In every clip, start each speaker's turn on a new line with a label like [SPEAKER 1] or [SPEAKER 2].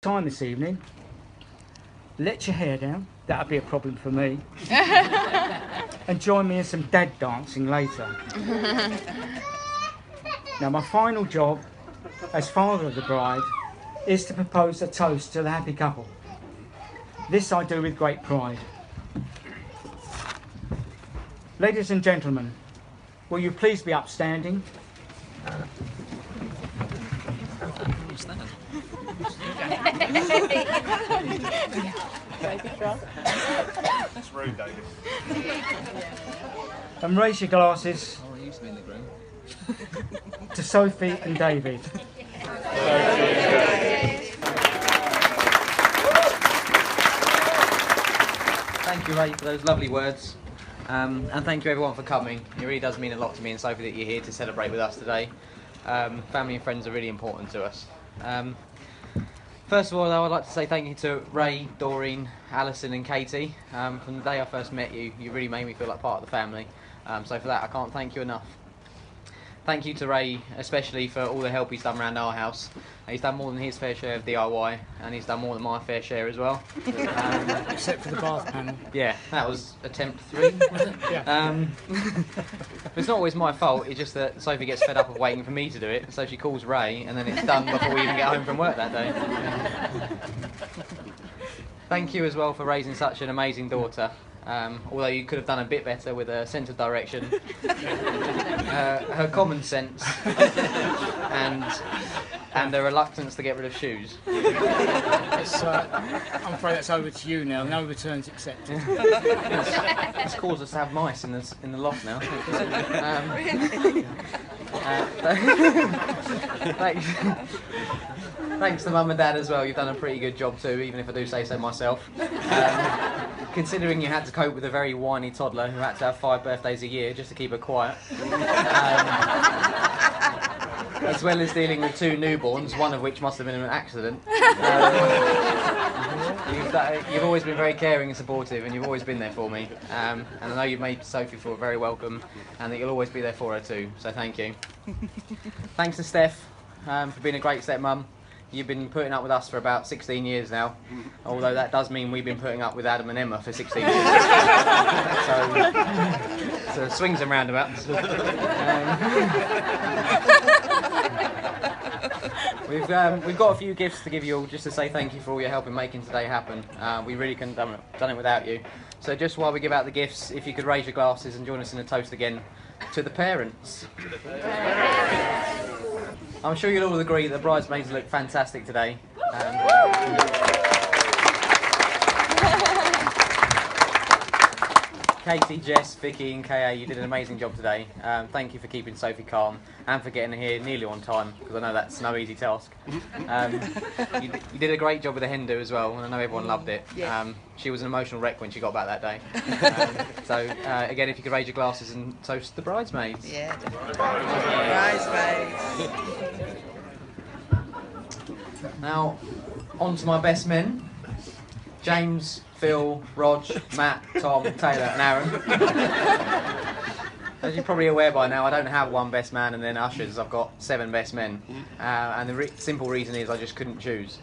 [SPEAKER 1] Time this evening, let your hair down, that'll be a problem for me, and join me in some dad dancing later. Now my final job as father of the bride is to propose a toast to the happy couple. This I do with great pride. Ladies and gentlemen, will you please be upstanding?
[SPEAKER 2] That's rude, David.
[SPEAKER 1] And raise your glasses
[SPEAKER 3] Oh, it used to be in the groom.
[SPEAKER 1] to Sophie and David.
[SPEAKER 3] Thank you, Ray, for those lovely words. And thank you everyone for coming. It really does mean a lot to me and Sophie that you're here to celebrate with us today. Family and friends are really important to us. First of all, though, I'd like to say thank you to Ray, Doreen, Alison and Katie. From the day I first met you, you really made me feel like part of the family. So for that, I can't thank you enough. Thank you to Ray, especially for all the help he's done around our house. He's done more than his fair share of DIY, and he's done more than my fair share as well.
[SPEAKER 1] Except for the bath panel.
[SPEAKER 3] Yeah, that was attempt 3, was it?
[SPEAKER 1] Yeah.
[SPEAKER 3] It's not always my fault, it's just that Sophie gets fed up of waiting for me to do it, so she calls Ray, and then it's done before we even get home from work that day. Thank you as well for raising such an amazing daughter. Although you could have done a bit better with a sense of direction, her common sense, and the reluctance to get rid of shoes.
[SPEAKER 1] I'm afraid that's over to you now. No returns accepted.
[SPEAKER 3] It's caused us to have mice in the loft now. Thanks to Mum and Dad as well. You've done a pretty good job too, even if I do say so myself. Considering you had to cope with a very whiny toddler who had to have 5 birthdays a year just to keep her quiet, as well as dealing with 2 newborns, one of which must have been an accident. You've always been very caring and supportive, and you've always been there for me. And I know you've made Sophie feel very welcome, and that you'll always be there for her too. So thank you. Thanks to Steph for being a great stepmum. You've been putting up with us for about 16 years now, although that does mean we've been putting up with Adam and Emma for 16 years. So swings and roundabouts. We've got a few gifts to give you all just to say thank you for all your help in making today happen. We really couldn't have done it without you. So just while we give out the gifts, if you could raise your glasses and join us in a toast again to the parents. I'm sure you'll all agree that the bridesmaids look fantastic today. Katie, Jess, Vicky and Ka, you did an amazing job today. Thank you for keeping Sophie calm and for getting her here nearly on time, because I know that's no easy task. You did a great job with the hen do as well, and I know everyone loved it. She was an emotional wreck when she got back that day. So again, if you could raise your glasses and toast the bridesmaids.
[SPEAKER 4] Yeah, bridesmaids.
[SPEAKER 3] Now, on to my best men. James, Phil, Rog, Matt, Tom, Taylor and Aaron. As you're probably aware by now, I don't have one best man and then ushers. I've got 7 best men. And the simple reason is I just couldn't choose.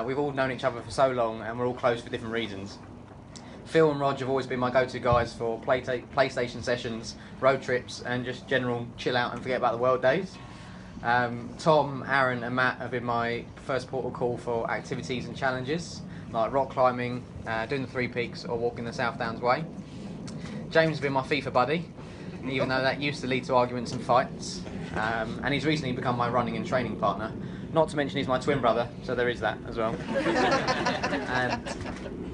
[SPEAKER 3] We've all known each other for so long and we're all close for different reasons. Phil and Rog have always been my go-to guys for PlayStation sessions, road trips and just general chill out and forget about the world days. Tom, Aaron and Matt have been my first port of call for activities and challenges, like rock climbing, doing the 3 Peaks or walking the South Downs Way. James has been my FIFA buddy, even though that used to lead to arguments and fights. And he's recently become my running and training partner. Not to mention he's my twin brother, so there is that as well. And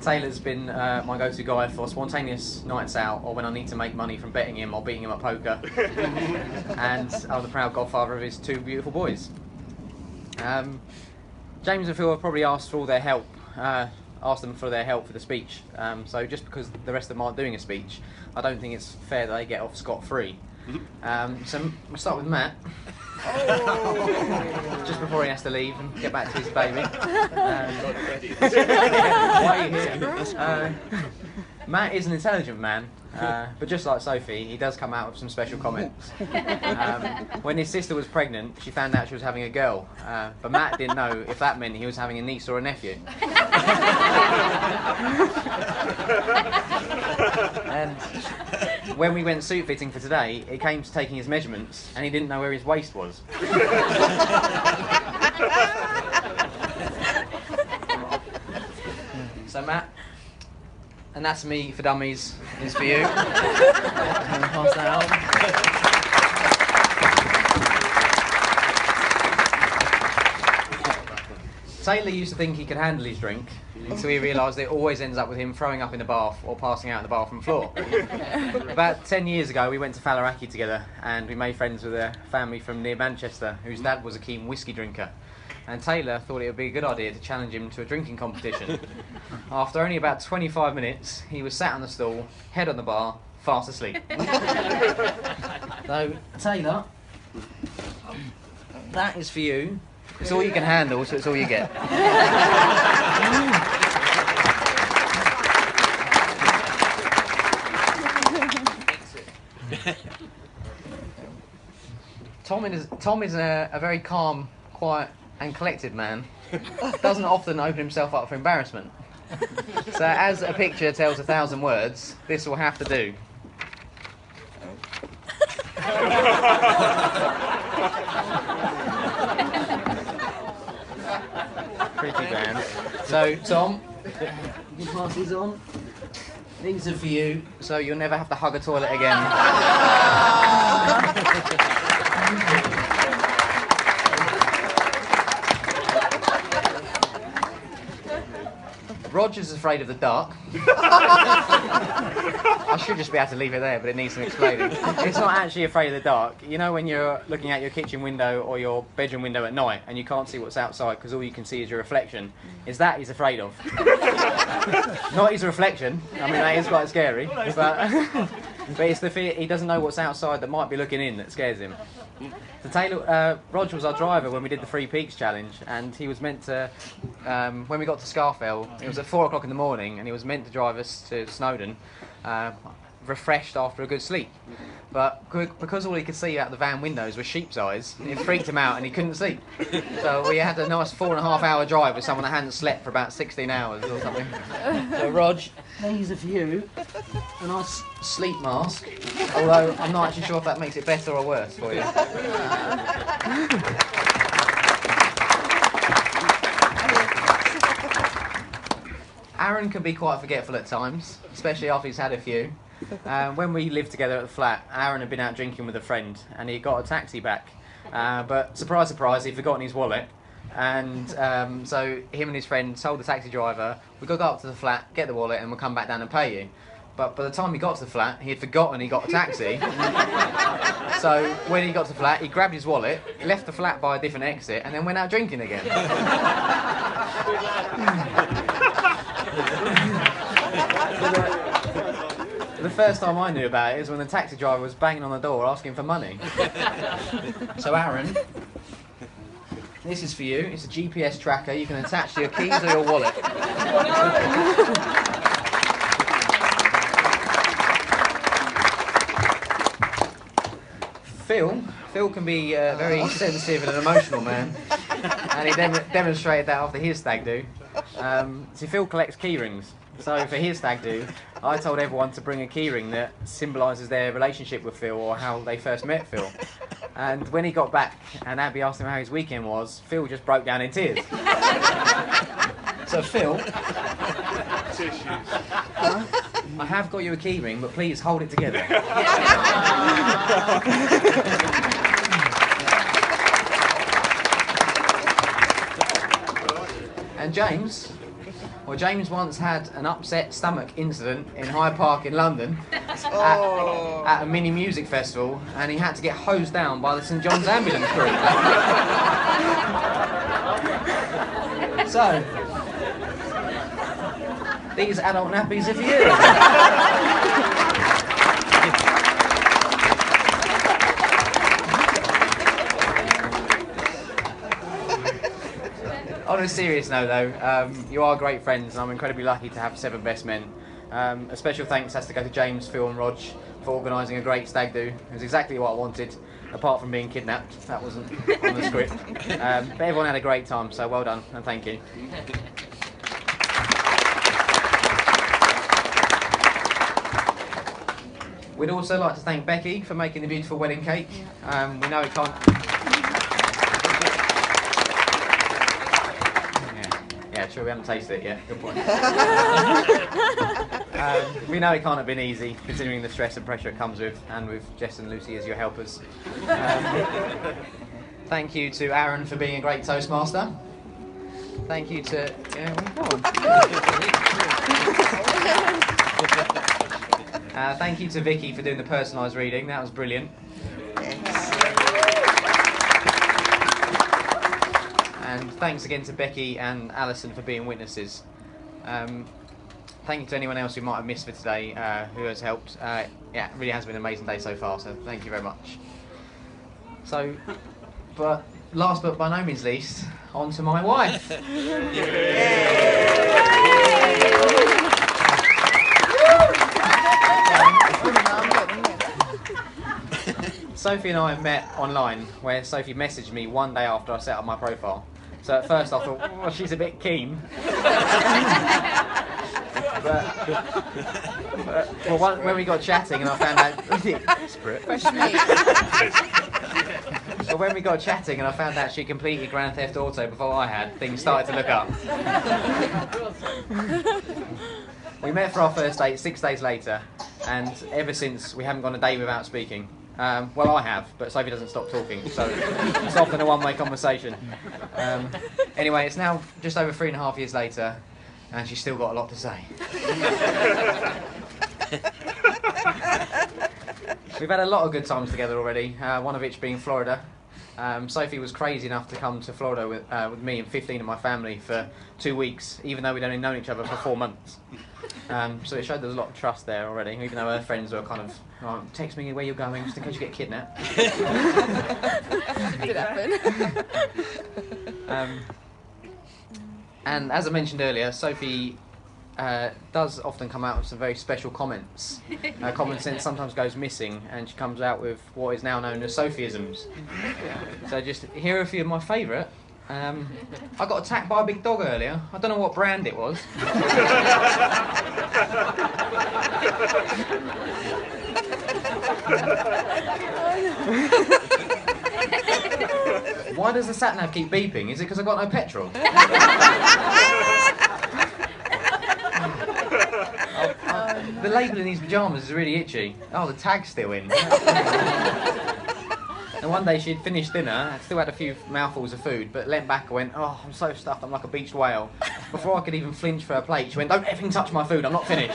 [SPEAKER 3] Taylor's been my go-to guy for spontaneous nights out or when I need to make money from betting him or beating him at poker. And I'm the proud godfather of his 2 beautiful boys. James and Phil have probably asked for all their help, asked them for their help for the speech. So just because the rest of them aren't doing a speech, I don't think it's fair that they get off scot-free. So we'll start with Matt. Just before he has to leave and get back to his baby. Why are you here? Matt is an intelligent man, but just like Sophie, he does come out with some special comments. When his sister was pregnant, she found out she was having a girl, but Matt didn't know if that meant he was having a niece or a nephew. And when we went suit fitting for today, it came to taking his measurements, and he didn't know where his waist was. So Matt, Anatomy for Dummies is for you. Pass that out. Taylor used to think he could handle his drink until he realised it always ends up with him throwing up in the bath or passing out in the bathroom floor. About 10 years ago we went to Fallaraki together and we made friends with a family from near Manchester whose dad was a keen whiskey drinker. And Taylor thought it would be a good idea to challenge him to a drinking competition. After only about 25 minutes, he was sat on the stool, head on the bar, fast asleep. So, Taylor, that is for you. It's all you can handle, so it's all you get. Tom is a very calm, quiet and collected man. Doesn't often open himself up for embarrassment. So as a picture tells 1,000 words, this will have to do. Pretty grand. So Tom, you pass these on. These are for you, so you'll never have to hug a toilet again. Roger's afraid of the dark. I should just be able to leave it there, but it needs some explaining. It's not actually afraid of the dark. You know when you're looking out your kitchen window or your bedroom window at night and you can't see what's outside because all you can see is your reflection? It's that he's afraid of. Not his reflection. I mean, that is quite scary. But it's the fear he doesn't know what's outside that might be looking in that scares him. So Taylor, Roger was our driver when we did the Three Peaks Challenge, and he was meant to, when we got to Scarfell, it was at 4 o'clock in the morning, and he was meant to drive us to Snowdon, refreshed after a good sleep. But because all he could see out the van windows were sheep's eyes, it freaked him out and he couldn't sleep. So we had a nice 4.5 hour drive with someone that hadn't slept for about 16 hours or something. So Rog, these are for you. A nice sleep mask, although I'm not actually sure if that makes it better or worse for you. Aaron can be quite forgetful at times, especially after he's had a few. When we lived together at the flat, Aaron had been out drinking with a friend and he got a taxi back. But surprise, surprise, he'd forgotten his wallet. And so him and his friend told the taxi driver, we've got to go up to the flat, get the wallet, and we'll come back down and pay you. But by the time he got to the flat, he had forgotten he got a taxi. So when he got to the flat, he grabbed his wallet, left the flat by a different exit, and then went out drinking again. The first time I knew about it is when the taxi driver was banging on the door asking for money. So Aaron, this is for you. It's a GPS tracker you can attach to your keys or your wallet. Phil can be a very sensitive and an emotional man, and he demonstrated that after his stag do. See, Phil collects key rings. So for his stag do, I told everyone to bring a keyring that symbolises their relationship with Phil or how they first met Phil. And when he got back and Abby asked him how his weekend was, Phil just broke down in tears. So Phil, I have got you a keyring, but please hold it together. And James once had an upset stomach incident in Hyde Park in London at a mini music festival, and he had to get hosed down by the St John's ambulance crew. So, these adult nappies are for you. On a serious note though, you are great friends and I'm incredibly lucky to have 7 best men. A special thanks has to go to James, Phil and Rog for organising a great stag do. It was exactly what I wanted, apart from being kidnapped. That wasn't on the script. But everyone had a great time, so well done and thank you. We'd also like to thank Becky for making the beautiful wedding cake. We know it can't... Yeah, true, we haven't tasted it yet. Good point. We know it can't have been easy, considering the stress and pressure it comes with, and with Jess and Lucy as your helpers. Thank you to Aaron for being a great Toastmaster. Thank you to... thank you to Vicky for doing the personalised reading. That was brilliant. And thanks again to Becky and Alison for being witnesses. Thank you to anyone else who might have missed for today who has helped. Yeah, it really has been an amazing day so far, so thank you very much. So, but last but by no means least, on to my wife. Sophie and I met online, where Sophie messaged me one day after I set up my profile. So at first I thought, well, she's a bit keen. But when we got chatting and I found out... Desperate. But when we got chatting and I found out she completed Grand Theft Auto before I had, things started to look up. We met for our first date 6 days later, and ever since we haven't gone a day without speaking. Well, I have, but Sophie doesn't stop talking, so it's often a one-way conversation. Anyway, it's now just over 3.5 years later, and she's still got a lot to say. We've had a lot of good times together already, one of which being Florida. Sophie was crazy enough to come to Florida with me and 15 of my family for 2 weeks, even though we'd only known each other for 4 months. So it showed there was a lot of trust there already, even though her friends were kind of, oh, text me where you're going just in case you get kidnapped.
[SPEAKER 4] Did happen.
[SPEAKER 3] And as I mentioned earlier, Sophie does often come out with some very special comments. Common sense sometimes goes missing, and she comes out with what is now known as Sophieisms. So just here are a few of my favourite. I got attacked by a big dog earlier. I don't know what brand it was. Why does the sat-nav keep beeping? Is it because I've got no petrol? The label in these pyjamas is really itchy. Oh, the tag's still in. And one day she'd finished dinner, still had a few mouthfuls of food, but leant back and went, oh, I'm so stuffed, I'm like a beached whale. Before I could even flinch for her plate, she went, don't effing touch my food, I'm not finished.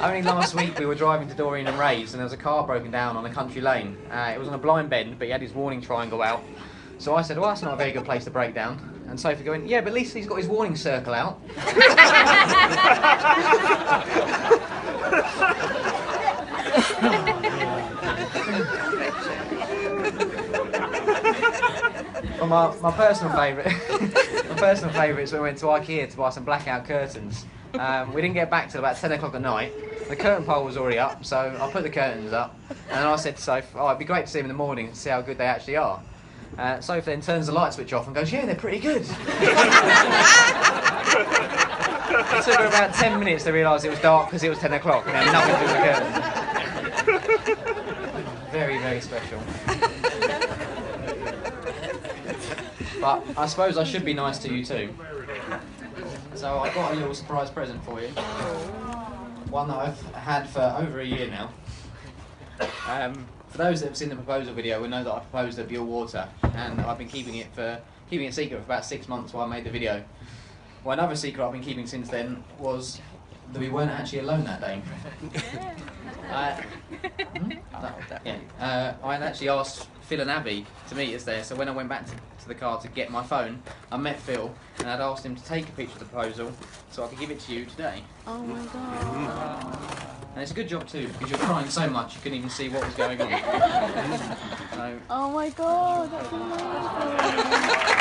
[SPEAKER 3] Only last week we were driving to Doreen and Ray's, and there was a car broken down on a country lane. It was on a blind bend, but he had his warning triangle out. So I said, well, that's not a very good place to break down. And Sophie going, yeah, but at least he's got his warning circle out. Well, my personal favourite is when we went to IKEA to buy some blackout curtains. We didn't get back till about 10 o'clock at night. The curtain pole was already up, so I put the curtains up. And I said to Sophie, oh, it'd be great to see them in the morning and see how good they actually are. Sophie then turns the light switch off and goes, yeah, they're pretty good. It took her about 10 minutes to realise it was dark because it was 10 o'clock and had nothing to do with the curtains. Very, very special. But I suppose I should be nice to you too. So I got a little surprise present for you. One that I've had for over a year now. For those that have seen the proposal video will know that I proposed at Buell Water, and I've been keeping it secret for about 6 months while I made the video. Well, another secret I've been keeping since then was that we weren't actually alone that day. I had actually asked Phil and Abby to meet us there, so when I went back to the car to get my phone, I met Phil and I'd asked him to take a picture of the proposal so I could give it to you today.
[SPEAKER 4] Oh my god.
[SPEAKER 3] And it's a good job too, because you're crying so much you couldn't even see what was going on. So,
[SPEAKER 4] Oh my god, that's amazing.